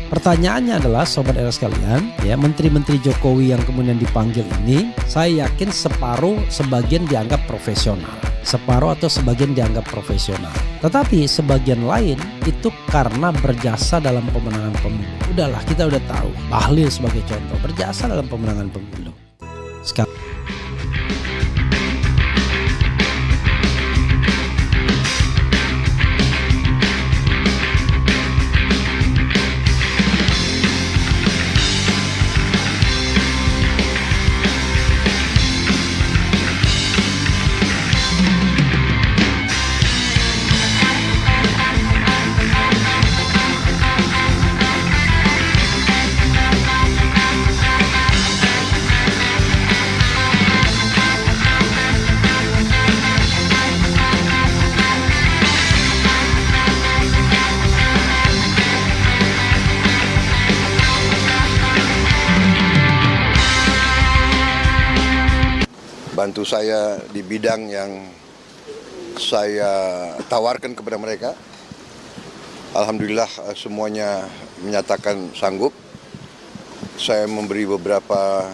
Pertanyaannya adalah sobat era sekalian, ya, menteri-menteri Jokowi yang kemudian dipanggil ini, saya yakin separuh sebagian dianggap profesional. Separuh atau sebagian dianggap profesional. Tetapi sebagian lain itu karena berjasa dalam pemenangan pemilu. Udahlah, kita udah tahu. Bahlil sebagai contoh berjasa dalam pemenangan pemilu. Sekarang bantu saya di bidang yang saya tawarkan kepada mereka. Alhamdulillah semuanya menyatakan sanggup. Saya memberi beberapa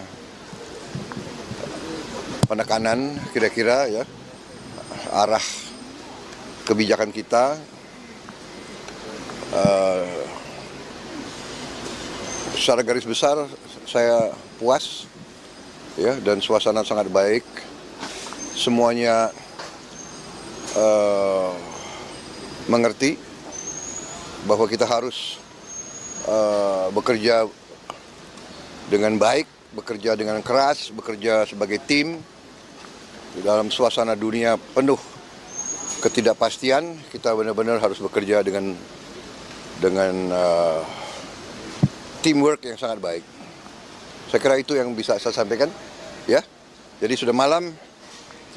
penekanan kira-kira ya arah kebijakan kita. Secara garis besar saya puas. Ya, dan suasana sangat baik, semuanya mengerti bahwa kita harus bekerja dengan baik, bekerja dengan keras, bekerja sebagai tim dalam suasana dunia penuh ketidakpastian. Kita benar-benar harus bekerja dengan teamwork yang sangat baik. Saya kira itu yang bisa saya sampaikan, ya. Jadi sudah malam.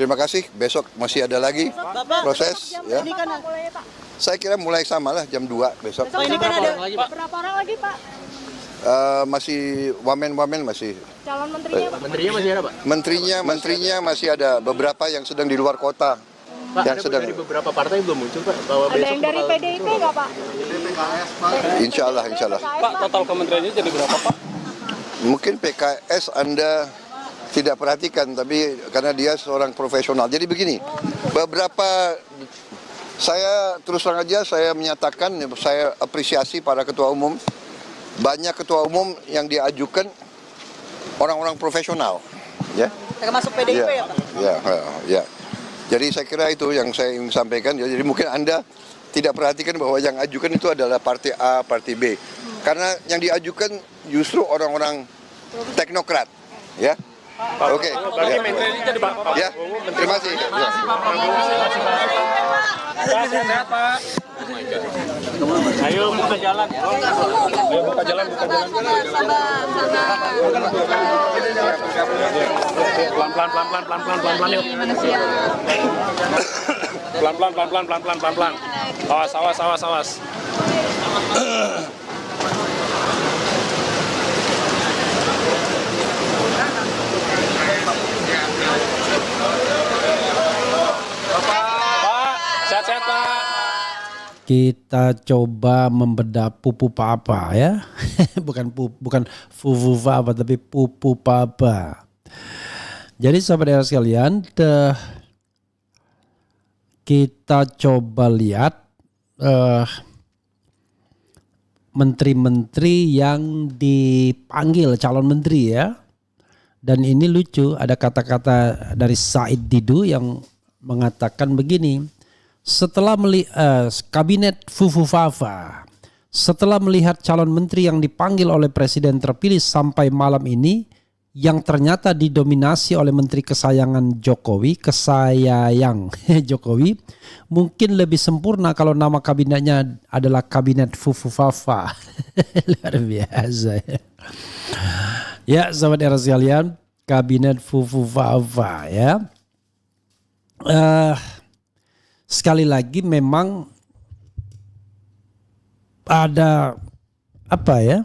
Terima kasih. Besok masih ada lagi proses. Ya. Saya kira mulai sama lah jam 2 besok. Ini kan ada berapa orang lagi, Pak? Masih wamen masih. Calon menterinya, Pak? Menterinya masih ada, Pak? Menterinya masih ada beberapa yang sedang di luar kota. Pak, yang ada sedang dari beberapa partai belum muncul, Pak? Bahwa Ada yang dari PDIP nggak, Pak? Insya Allah. Pak, total kementeriannya jadi berapa, Pak? Mungkin PKS Anda tidak perhatikan, tapi karena dia seorang profesional. Jadi begini, saya terus terang aja saya menyatakan, saya apresiasi para ketua umum. Banyak ketua umum yang diajukan orang-orang profesional. Ya. Termasuk PDIP ya, Pak? Ya. Jadi saya kira itu yang saya ingin sampaikan. Jadi mungkin Anda tidak perhatikan bahwa yang ajukan itu adalah partai A, partai B. Karena yang diajukan justru orang-orang teknokrat, ya. Oke. Berarti menterinya jadi Pak. Ya, terima kasih. Sehat, Pak. Ayo buka jalan. Ayo buka jalan. Pelan-pelan yuk. Pelan-pelan. Awas. Pak, sehat-sehat, Pak. kita coba membedah pupu papa ya. bukan fufu papa tapi pupu papa. Jadi sahabat era sekalian, kita coba lihat menteri-menteri yang dipanggil calon menteri ya. Dan ini lucu, ada kata-kata dari Said Didu yang mengatakan begini. Setelah kabinet Fufu Fafa, setelah melihat calon menteri yang dipanggil oleh presiden terpilih sampai malam ini, yang ternyata didominasi oleh menteri kesayangan Jokowi, Jokowi, mungkin lebih sempurna kalau nama kabinetnya adalah kabinet Fufu Fafa. Luar biasa ya. Ya, sahabat era sekalian, kabinet Fufu Fafa ya. Sekali lagi memang ada apa ya?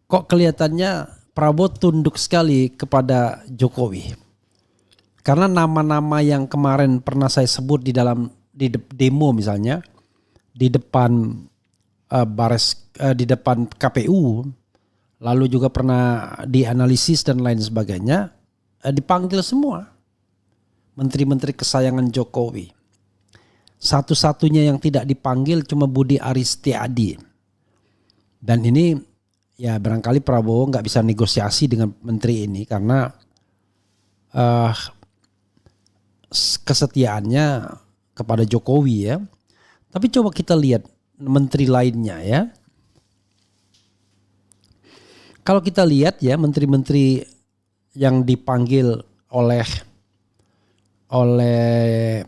Kok kelihatannya Prabowo tunduk sekali kepada Jokowi. Karena nama-nama yang kemarin pernah saya sebut di demo misalnya di depan di depan KPU, lalu juga pernah dianalisis dan lain sebagainya, dipanggil semua menteri-menteri kesayangan Jokowi. Satu-satunya yang tidak dipanggil cuma Budi Aris Setiadi. Dan ini ya barangkali Prabowo nggak bisa negosiasi dengan menteri ini karena kesetiaannya kepada Jokowi ya. Tapi coba kita lihat menteri lainnya ya. Kalau kita lihat ya menteri-menteri yang dipanggil oleh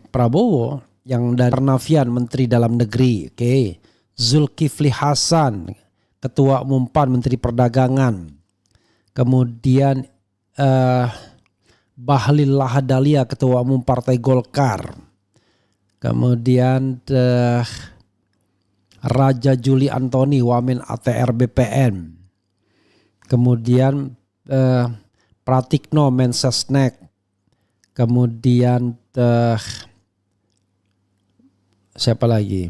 Prabowo, yang dari Karnavian Menteri Dalam Negeri, oke. Zulkifli Hasan Ketua Umum PAN Menteri Perdagangan, kemudian Bahlil Lahadalia Ketua Umum Partai Golkar, kemudian Raja Juli Antoni Wamen ATR BPN, kemudian Pratikno Mensesnek, kemudian siapa lagi?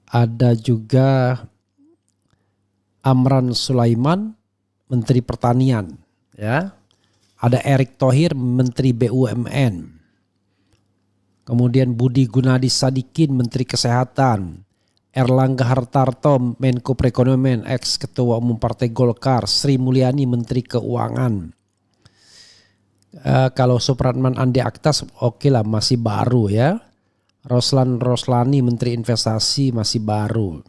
Ada juga Amran Sulaiman Menteri Pertanian, ya. Ada Erick Thohir Menteri BUMN. Kemudian Budi Gunadi Sadikin Menteri Kesehatan. Erlangga Hartarto Menko Perekonomian ex Ketua Umum Partai Golkar. Sri Mulyani Menteri Keuangan. Kalau Supratman Andi Aktas oke lah, masih baru ya. Roslan Roslani Menteri Investasi masih baru.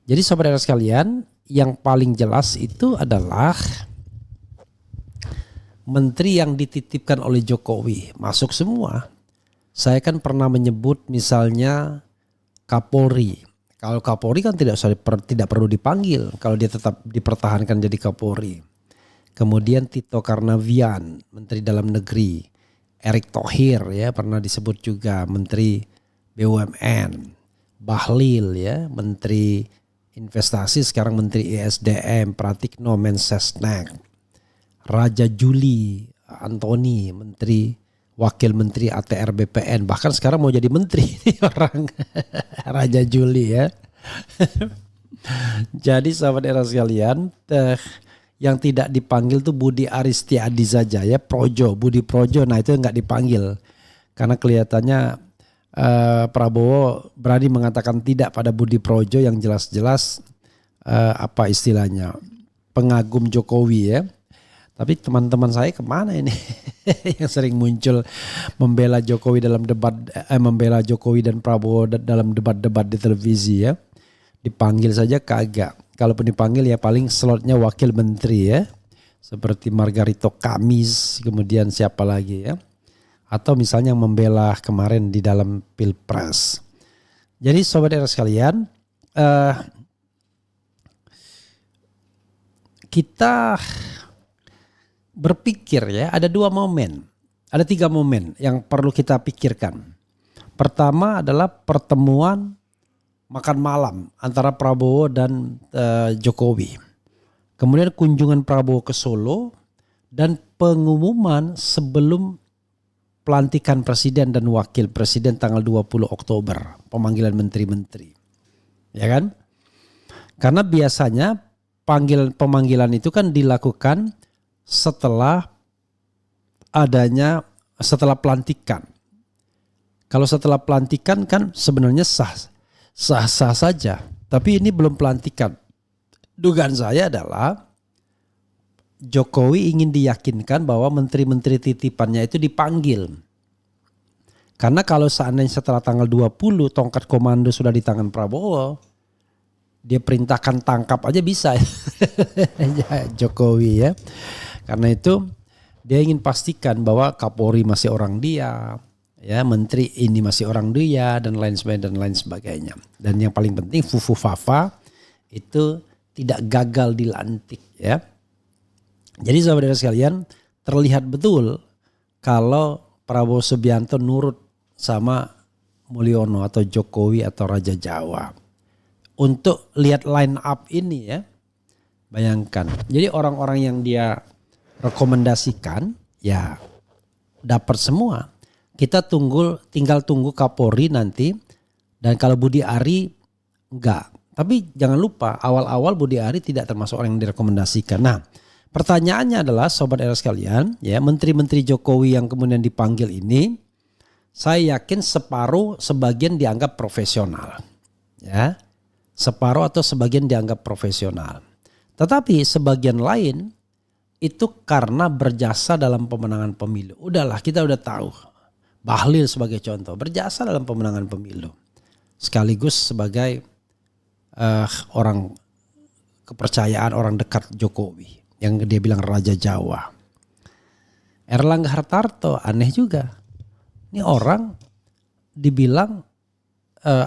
Jadi saudara sekalian, yang paling jelas itu adalah menteri yang dititipkan oleh Jokowi masuk semua. Saya kan pernah menyebut misalnya Kapolri. Kalau Kapolri kan tidak perlu dipanggil kalau dia tetap dipertahankan jadi Kapolri. Kemudian Tito Karnavian Menteri Dalam Negeri. Erick Thohir ya pernah disebut juga Menteri BUMN. Bahlil ya Menteri Investasi sekarang Menteri ISDM. Pratikno Mensesnek. Raja Juli Antoni Menteri Wakil Menteri ATR BPN, bahkan sekarang mau jadi menteri ini orang Raja Juli ya. Jadi sahabat era sekalian, yang tidak dipanggil tuh Budi Aris Setiadi saja ya, Budi Projo, nah itu nggak dipanggil karena kelihatannya Prabowo berani mengatakan tidak pada Budi Projo yang jelas-jelas apa istilahnya pengagum Jokowi ya. Tapi teman-teman saya kemana ini yang sering muncul membela Jokowi dalam debat, membela Jokowi dan Prabowo dalam debat-debat di televisi ya. Dipanggil saja kagak. Kalaupun dipanggil ya paling slotnya wakil menteri ya. Seperti Margarito Kamis, kemudian siapa lagi ya. Atau misalnya yang membela kemarin di dalam Pilpres. Jadi sobat era sekalian, kita berpikir ya, ada tiga momen yang perlu kita pikirkan. Pertama adalah pertemuan makan malam antara Prabowo dan Jokowi. Kemudian kunjungan Prabowo ke Solo dan pengumuman sebelum pelantikan presiden dan wakil presiden tanggal 20 Oktober, pemanggilan menteri-menteri. Ya kan? Karena biasanya pemanggilan itu kan dilakukan setelah pelantikan. Kalau setelah pelantikan kan sebenarnya sah saja. Tapi ini belum pelantikan. Dugaan saya adalah Jokowi ingin diyakinkan bahwa menteri-menteri titipannya itu dipanggil. Karena kalau seandainya setelah tanggal 20 tongkat komando sudah di tangan Prabowo, dia perintahkan tangkap aja bisa ya Jokowi ya. Karena itu dia ingin pastikan bahwa Kapolri masih orang dia, ya menteri ini masih orang dia dan lain sebagainya. Dan yang paling penting Fufu Fafa itu tidak gagal dilantik ya. Jadi saudara sekalian terlihat betul kalau Prabowo Subianto nurut sama Mulyono atau Jokowi atau Raja Jawa. Untuk lihat line up ini ya, bayangkan. Jadi orang-orang yang dia rekomendasikan ya dapat semua. Kita tinggal tunggu Kapolri nanti, dan kalau Budi Ari Enggak. Tapi jangan lupa awal-awal Budi Ari tidak termasuk orang yang direkomendasikan. Nah, pertanyaannya adalah sobat era sekalian, ya, menteri-menteri Jokowi yang kemudian dipanggil ini, saya yakin sebagian dianggap profesional. Ya. Separuh atau sebagian dianggap profesional. Tetapi sebagian lain itu karena berjasa dalam pemenangan pemilu. Udahlah, kita udah tahu. Bahlil sebagai contoh, berjasa dalam pemenangan pemilu. Sekaligus sebagai orang kepercayaan orang dekat Jokowi. Yang dia bilang Raja Jawa. Erlangga Hartarto aneh juga. Ini orang dibilang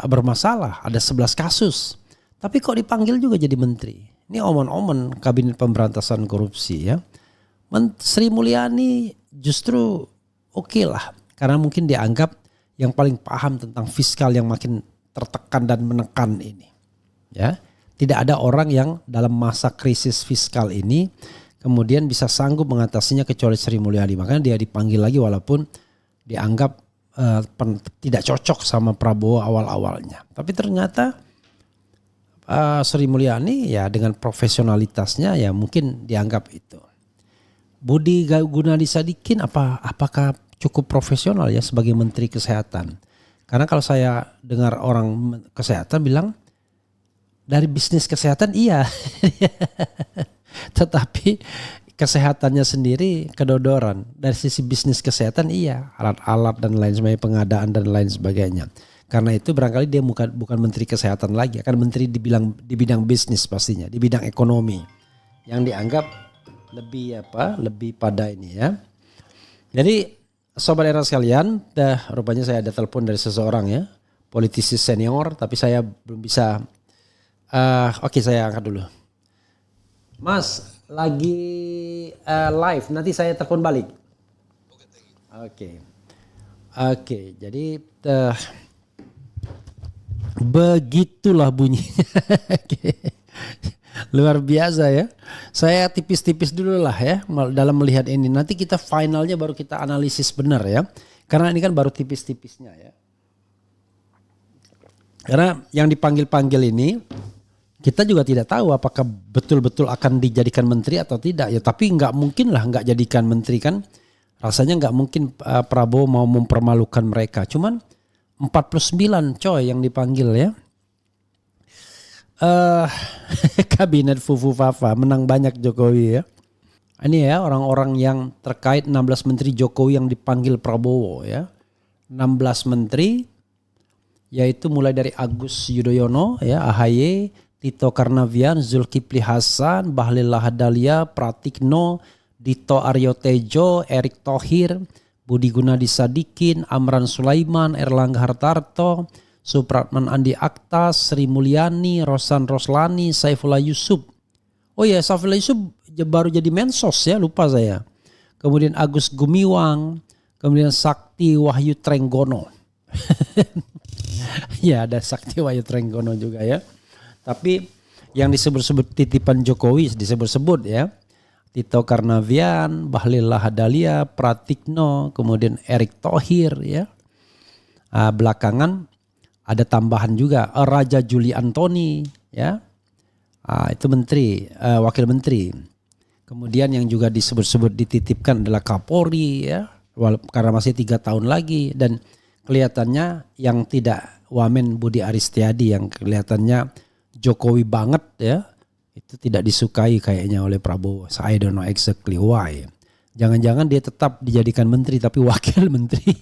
bermasalah, ada 11 kasus. Tapi kok dipanggil juga jadi menteri. Ini omon-omon kabinet pemberantasan korupsi ya. Sri Mulyani justru oke lah. Karena mungkin dianggap yang paling paham tentang fiskal yang makin tertekan dan menekan ini. Ya, tidak ada orang yang dalam masa krisis fiskal ini kemudian bisa sanggup mengatasinya kecuali Sri Mulyani. Makanya dia dipanggil lagi walaupun dianggap tidak cocok sama Prabowo awal-awalnya. Tapi ternyata Sri Mulyani ya dengan profesionalitasnya ya mungkin dianggap itu. Budi Gunadi Sadikin apakah cukup profesional ya sebagai Menteri Kesehatan? Karena kalau saya dengar orang kesehatan bilang dari bisnis kesehatan iya. Tetapi kesehatannya sendiri kedodoran. Dari sisi bisnis kesehatan iya. Alat-alat dan lain sebagainya, pengadaan dan lain sebagainya. Karena itu barangkali dia bukan menteri kesehatan lagi. Akan menteri di bidang bisnis pastinya. Di bidang ekonomi. Yang dianggap lebih pada ini ya. Jadi sobat era sekalian. Rupanya saya ada telepon dari seseorang ya. Politisi senior. Tapi saya belum bisa. Oke, saya angkat dulu. Mas, lagi live. Nanti saya telepon balik. Oke. Jadi begitulah bunyinya. Luar biasa ya. Saya tipis-tipis dulu lah ya dalam melihat ini. Nanti kita finalnya baru kita analisis benar ya. Karena ini kan baru tipis-tipisnya ya. Karena yang dipanggil-panggil ini kita juga tidak tahu apakah betul-betul akan dijadikan menteri atau tidak ya. Tapi nggak mungkin lah nggak jadikan menteri kan. Rasanya nggak mungkin Prabowo mau mempermalukan mereka. Cuman 49 coy yang dipanggil ya. Kabinet Fufu Fafa menang banyak Jokowi ya. Ini ya orang-orang yang terkait 16 menteri Jokowi yang dipanggil Prabowo ya. 16 menteri yaitu mulai dari Agus Yudhoyono ya, AHY, Tito Karnavian, Zulkifli Hasan, Bahlil Lahadalia, Pratikno, Dito Aryo Tejo, Erick Thohir, Budi Gunadi Sadikin, Amran Sulaiman, Erlangga Hartarto, Supratman Andi Aktas, Sri Mulyani, Rosan Roslani, Saifullah Yusuf. Oh ya, Saifullah Yusuf baru jadi mensos ya, lupa saya. Kemudian Agus Gumiwang, kemudian Sakti Wahyu Trenggono. Ya, ada Sakti Wahyu Trenggono juga ya. Tapi yang disebut-sebut titipan Jokowi disebut-sebut ya. Tito Karnavian, Bahlil Lahadalia, Pratikno, kemudian Erick Thohir ya. Belakangan ada tambahan juga Raja Juli Antoni ya. Itu menteri, wakil menteri. Kemudian yang juga disebut-sebut dititipkan adalah Kapolri ya. Karena masih 3 tahun lagi dan kelihatannya yang tidak wamen Budi Aristiadi yang kelihatannya Jokowi banget ya. Itu tidak disukai kayaknya oleh Prabowo. I don't know exactly why. Jangan-jangan dia tetap dijadikan menteri tapi wakil menteri.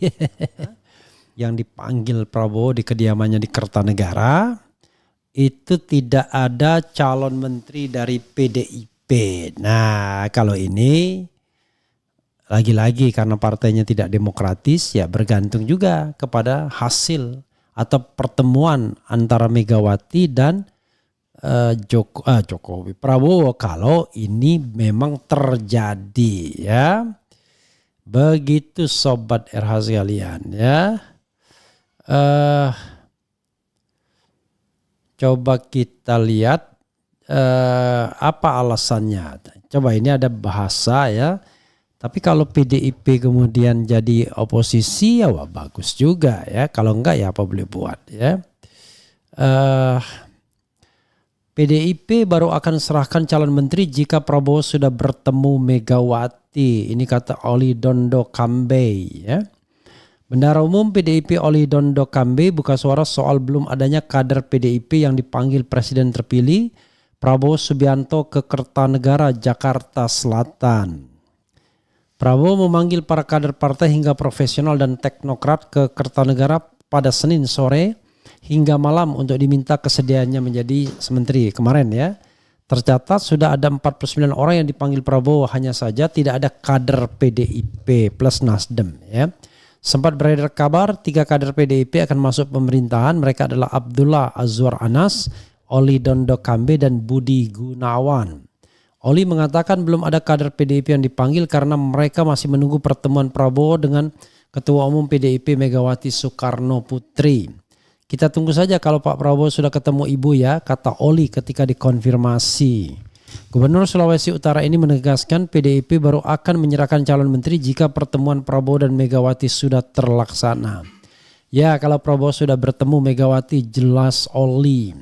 Yang dipanggil Prabowo di kediamannya di Kertanegara. Itu tidak ada calon menteri dari PDIP. Nah kalau ini lagi-lagi karena partainya tidak demokratis ya bergantung juga kepada hasil atau pertemuan antara Megawati dan Jokowi Prabowo kalau ini memang terjadi ya. Begitu sobat RH sekalian ya. Coba kita lihat apa alasannya. Coba ini ada bahasa ya. Tapi kalau PDIP kemudian jadi oposisi ya wah bagus juga ya. Kalau enggak ya apa boleh buat ya. PDIP baru akan serahkan calon menteri jika Prabowo sudah bertemu Megawati. Ini kata Oli Dondo Kambe ya. Bendahara Umum PDIP Oli Dondo Kambe buka suara soal belum adanya kader PDIP yang dipanggil Presiden terpilih Prabowo Subianto ke Kertanegara, Jakarta Selatan. Prabowo memanggil para kader partai hingga profesional dan teknokrat ke Kertanegara pada Senin sore hingga malam untuk diminta kesediaannya menjadi menteri kemarin ya. Tercatat sudah ada 49 orang yang dipanggil Prabowo, hanya saja tidak ada kader PDIP plus Nasdem ya. Sempat beredar kabar 3 kader PDIP akan masuk pemerintahan. Mereka adalah Abdullah Azwar Anas, Oli Dondo Kambe dan Budi Gunawan. Oli mengatakan belum ada kader PDIP yang dipanggil karena mereka masih menunggu pertemuan Prabowo dengan Ketua Umum PDIP Megawati Soekarno Putri. Kita tunggu saja kalau Pak Prabowo sudah ketemu Ibu ya, kata Oli ketika dikonfirmasi. Gubernur Sulawesi Utara ini menegaskan PDIP baru akan menyerahkan calon menteri jika pertemuan Prabowo dan Megawati sudah terlaksana. Ya, kalau Prabowo sudah bertemu Megawati, jelas Oli.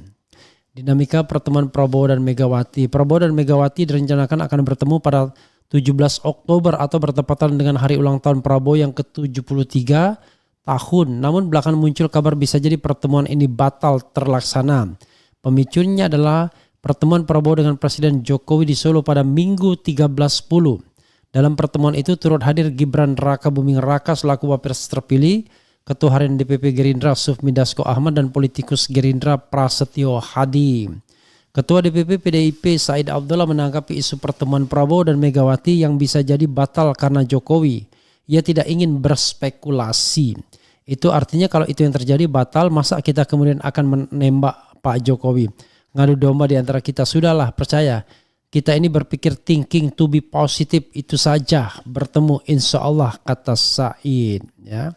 Dinamika pertemuan Prabowo dan Megawati. Prabowo dan Megawati direncanakan akan bertemu pada 17 Oktober atau bertepatan dengan hari ulang tahun Prabowo yang ke-73 tahun. Namun belakangan muncul kabar bisa jadi pertemuan ini batal terlaksana. Pemicunya adalah pertemuan Prabowo dengan Presiden Jokowi di Solo pada Minggu 13.10. Dalam pertemuan itu turut hadir Gibran Raka Buming Raka selaku Wapres terpilih, Ketua Harian DPP Gerindra Sufmi Dasko Ahmad dan politikus Gerindra Prasetyo Hadi. Ketua DPP PDIP Said Abdullah menanggapi isu pertemuan Prabowo dan Megawati yang bisa jadi batal karena Jokowi. Ia tidak ingin berspekulasi. Itu artinya kalau itu yang terjadi batal, masa kita kemudian akan menembak Pak Jokowi. Ngadu domba di antara kita, sudahlah percaya. Kita ini berpikir thinking to be positive itu saja. Bertemu insya Allah, kata Said. Ya.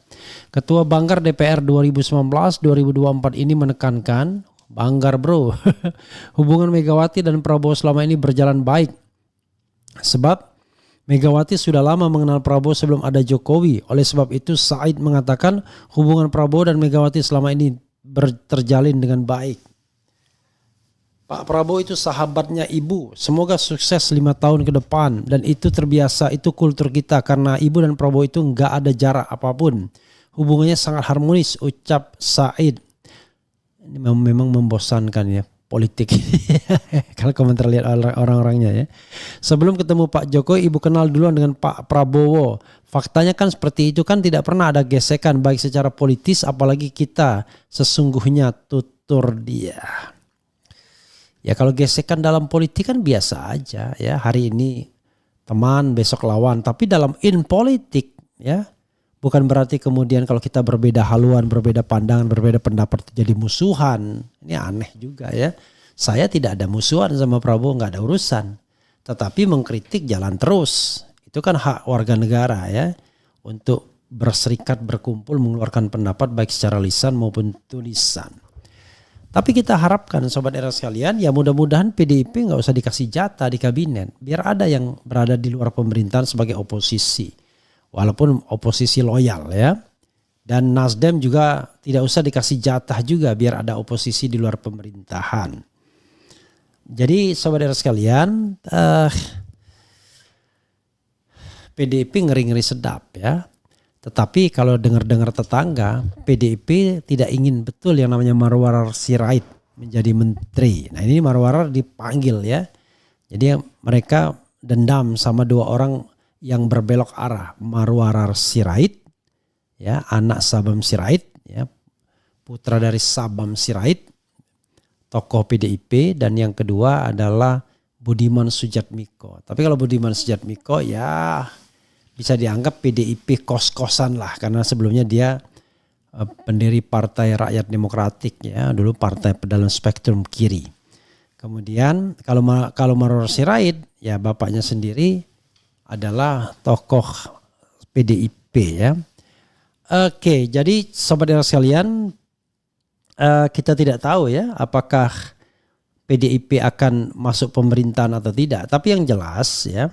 Ketua Banggar DPR 2019-2024 ini menekankan, Banggar bro, hubungan Megawati dan Prabowo selama ini berjalan baik. Sebab Megawati sudah lama mengenal Prabowo sebelum ada Jokowi. Oleh sebab itu Said mengatakan hubungan Prabowo dan Megawati selama ini terjalin dengan baik. Pak Prabowo itu sahabatnya Ibu. Semoga sukses 5 tahun ke depan. Dan itu terbiasa, itu kultur kita. Karena Ibu dan Prabowo itu nggak ada jarak apapun. Hubungannya sangat harmonis, ucap Said. Ini memang membosankan ya. Politik kalau komentar lihat orang-orangnya ya. Sebelum ketemu Pak Jokowi, Ibu kenal duluan dengan Pak Prabowo. Faktanya kan seperti itu, kan tidak pernah ada gesekan baik secara politis apalagi kita sesungguhnya, tutur dia. Ya kalau gesekan dalam politik kan biasa aja ya, hari ini teman besok lawan, tapi dalam in politik ya bukan berarti kemudian kalau kita berbeda haluan, berbeda pandangan, berbeda pendapat jadi musuhan. Ini aneh juga ya. Saya tidak ada musuhan sama Prabowo, nggak ada urusan. Tetapi mengkritik jalan terus. Itu kan hak warga negara ya. Untuk berserikat, berkumpul, mengeluarkan pendapat baik secara lisan maupun tulisan. Tapi kita harapkan Sobat Era sekalian, ya mudah-mudahan PDIP nggak usah dikasih jatah di kabinet. Biar ada yang berada di luar pemerintahan sebagai oposisi. Walaupun oposisi loyal ya. Dan Nasdem juga tidak usah dikasih jatah juga biar ada oposisi di luar pemerintahan. Jadi saudara sekalian, PDIP ngeri-ngeri sedap ya. Tetapi kalau dengar-dengar tetangga, PDIP tidak ingin betul yang namanya Marwarar Sirait menjadi menteri. Nah ini Marwarar dipanggil ya. Jadi mereka dendam sama 2 orang yang berbelok arah, Marwarar Sirait, ya anak Sabam Sirait, ya putra dari Sabam Sirait, tokoh PDIP, dan yang kedua adalah Budiman Sujatmiko. Tapi kalau Budiman Sujatmiko ya bisa dianggap PDIP kos-kosan lah, karena sebelumnya dia pendiri Partai Rakyat Demokratik ya, dulu partai dalam spektrum kiri. Kemudian kalau Marwarar Sirait ya bapaknya sendiri adalah tokoh PDIP ya. Oke, jadi sobat era sekalian, kita tidak tahu ya apakah PDIP akan masuk pemerintahan atau tidak. Tapi yang jelas ya,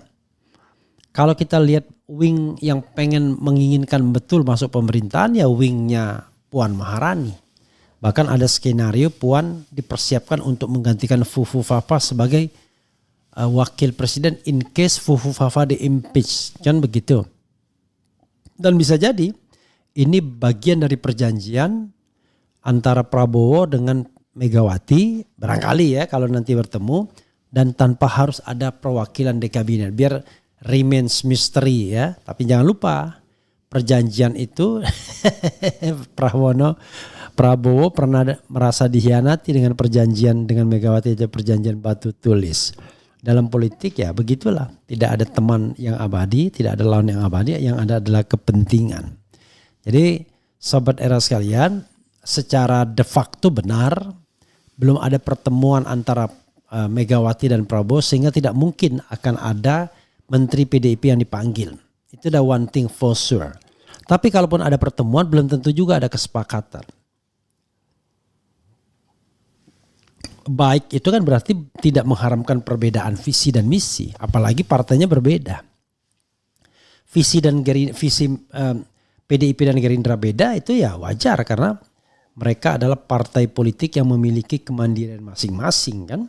kalau kita lihat wing yang pengen menginginkan betul masuk pemerintahan ya wingnya Puan Maharani. Bahkan ada skenario Puan dipersiapkan untuk menggantikan Fufu Fafa sebagai wakil presiden in case Fufu Fafa di-impeach. Kan begitu. Dan bisa jadi ini bagian dari perjanjian antara Prabowo dengan Megawati, barangkali ya kalau nanti bertemu, dan tanpa harus ada perwakilan di kabinet, biar remains mystery ya. Tapi jangan lupa perjanjian itu Prabowo pernah merasa dikhianati dengan perjanjian dengan Megawati, itu perjanjian batu tulis. Dalam politik ya begitulah, tidak ada teman yang abadi, tidak ada lawan yang abadi, yang ada adalah kepentingan. Jadi sobat era sekalian, secara de facto benar belum ada pertemuan antara Megawati dan Prabowo sehingga tidak mungkin akan ada menteri PDIP yang dipanggil. Itu udah one thing for sure. Tapi kalaupun ada pertemuan belum tentu juga ada kesepakatan. Baik itu kan berarti tidak mengharamkan perbedaan visi dan misi, apalagi partainya berbeda. Visi PDIP dan Gerindra beda itu ya wajar karena mereka adalah partai politik yang memiliki kemandirian masing-masing kan.